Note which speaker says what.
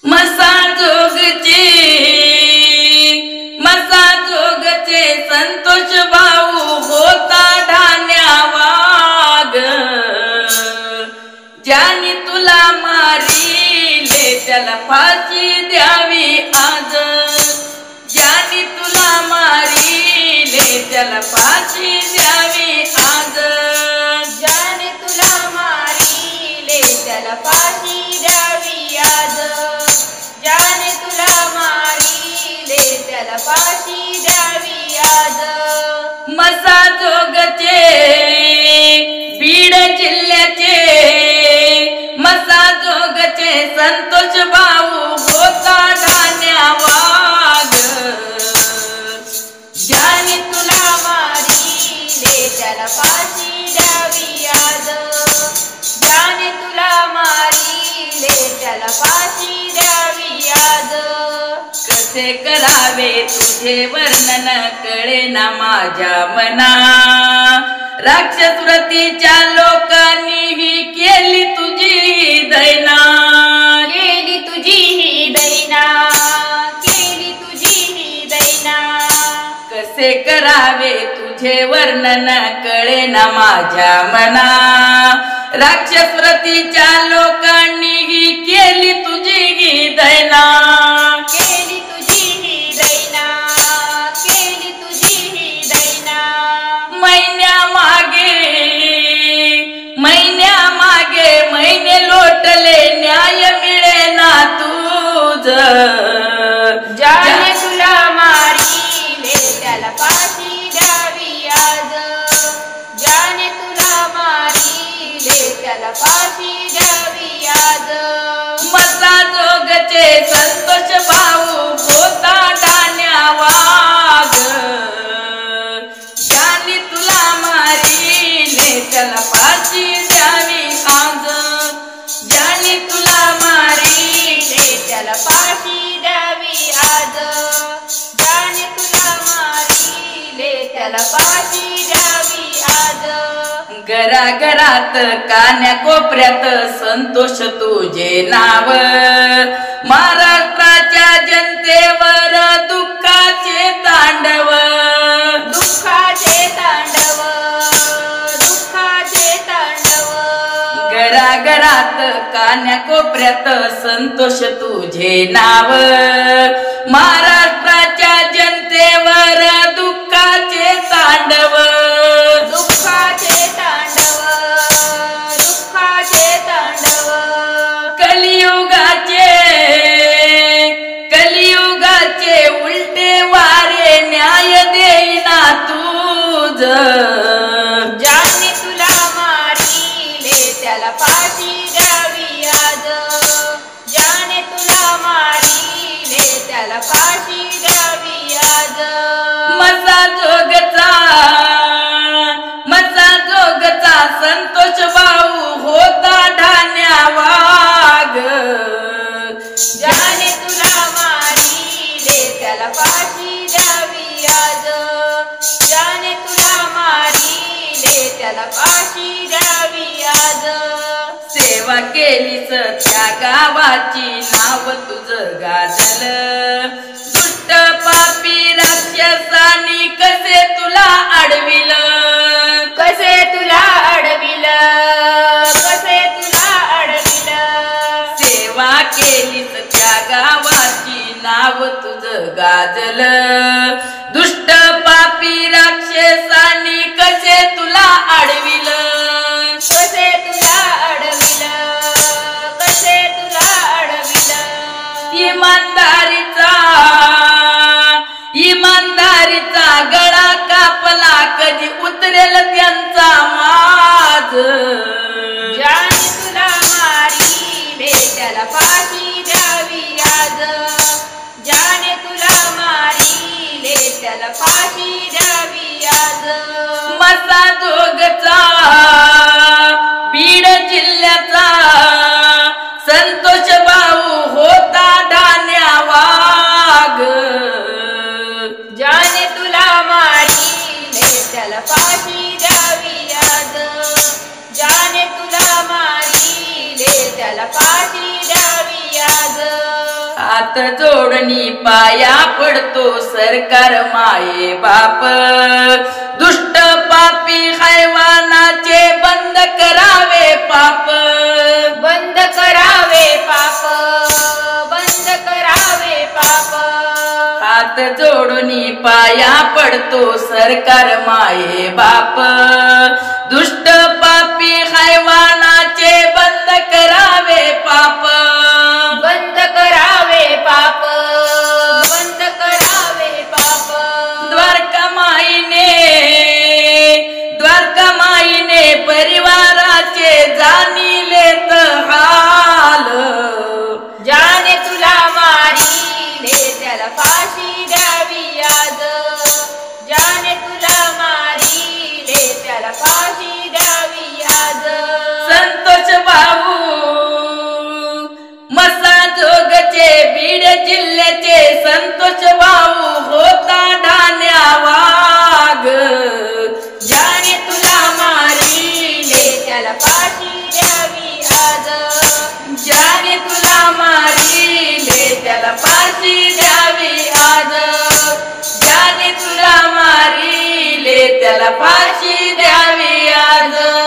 Speaker 1: मसाजोगचे संतोष भाऊ होता ढाण्या वाघ, ज्याने तुला मारिले त्याला फाशी द्यावी आज, ज्याने तुला मारिले त्याला फाशी द्यावी आज,
Speaker 2: ज्याने तुला मारिले त्याला फाशी द्यावी आज, ज्याने तुला मारिले त्याला फाशी द्यावी आज।
Speaker 1: मसाजोगचे बीड जिल्ह्याचे मसाजोगचे संतोष भाऊ होता ढाण्या वाघ,
Speaker 2: ज्याने तुला मारिले त्याला फाशी द्यावी आज, ज्याने तुला मारिले त्याला फाशी द्यावी आज।
Speaker 1: कसे करावे तुझे वर्णन कळेना माझ्या मना, राक्षस वृत्तीच्या लोकांनी ही केली तुझी दैना,
Speaker 2: केली तुझी ही दैना, केली तुझी ही दैना।
Speaker 1: कसे करावे तुझे वर्णन कळेना माझ्या मना, राक्षस वृत्तीच्या लोकांनी ही केली तुझी ही दैना,
Speaker 2: केली तुझी ही दैना, केली तुझी ही दैना।
Speaker 1: महिन्या मागे महिने लोटले न्याय मिळेना तुझ,
Speaker 2: ज्याने तुला मारिले त्याला फाशी द्यावी आज, ज्याने तुला मारिले त्याला फाशी द्यावी आज।
Speaker 1: मसाजोगचे संतोष भाऊ होता ढाण्या वाघ, ज्याने तुला मारिले त्याला फाशी द्यावी आज, ज्याने तुला मारिले
Speaker 2: त्याला फाशी द्यावी आज, ज्याने तुला मारिले त्याला फाशी द्यावी आज।
Speaker 1: घराघरात कान्या कोपऱ्यात संतोष तुझे नाव, महाराष्ट्राच्या जनतेवर दुःखाचे तांडव,
Speaker 2: दुःखाचे तांडव, दुःखाचे तांडव।
Speaker 1: घराघरात कान्या कोपऱ्यात संतोष तुझे नाव, महाराष्ट्राच्या जनतेवर दुःखाचे तांडव,
Speaker 2: दुःखाचे तांडव, दुःखाचे तांडव।
Speaker 1: कलियुगाचे उलटे वारे न्याय देईना तुझ,
Speaker 2: ज्याने तुला मारिले त्याला फाशी द्यावी आज, ज्याने तुला मारिले त्याला फाशी द्यावी आज।
Speaker 1: मसाजोगचा संतोष भाऊ होता ढाण्या वाघ,
Speaker 2: ज्याने तुला मारिले त्याला फाशी द्यावी आज, ज्याने तुला मारिले त्याला फाशी द्यावी आज।
Speaker 1: सेवा केलीस त्या गावाची नाव तुझं गाजल, दुष्ट पापी राक्षसानी कसे तुला अडविल,
Speaker 2: कसे तुला अडविल, कसे तुला अडविल।
Speaker 1: सेवा केलीस त्या गावाची नाव तुझं गाजल, दुष्ट पापी राक्षसानी कसे तुला अडविल,
Speaker 2: कसे तुला अडविल, कसे तुला अडविल।
Speaker 1: इमानदारीचा गळा कापला कधी उतरेल त्यांचा माज,
Speaker 2: ज्याने तुला मारिले त्याला फाशी द्यावी आज, ज्याने तुला मारिले त्याला फाशी द्यावी आज।
Speaker 1: मसाजोगचा बीड जिल्ह्याचा संतोष भाऊ होता ढाण्या वाघ,
Speaker 2: ज्याने तुला मारिले त्याला फाशी द्यावी आज, ज्याने तुला मारिले त्याला फाशी द्यावी आज।
Speaker 1: हात जोडणी पाया पडतो सरकार माये बाप, दुष्ट पापी हैवानाचे बंद करावे पाप,
Speaker 2: बंद करावे पाप, बंद करावे पाप.
Speaker 1: हात जोडणी पाया पडतो सरकार माये बाप, दुष्ट पापी हैवानाचे बंद करावे पाप,
Speaker 2: बंद करावे पाप, बंद करावे पाप.
Speaker 1: द्वारका माईने परिवाराचे जाणिलेत हाल,
Speaker 2: ज्याने तुला मारिले त्याला फाशी द्यावी आज, ज्याने तुला मारिले त्याला फाशी द्यावी आज.
Speaker 1: संतोष भाऊ मसाजोगचे बीड जिल्ह्याचे संतोष भाऊ होता ढाण्या वाघ,
Speaker 2: ज्याने तुला मारिले त्याला फाशी द्यावी आज,
Speaker 1: ज्याने तुला मारिले त्याला फाशी द्यावी आज, ज्याने तुला मारिले त्याला फाशी द्यावी आज.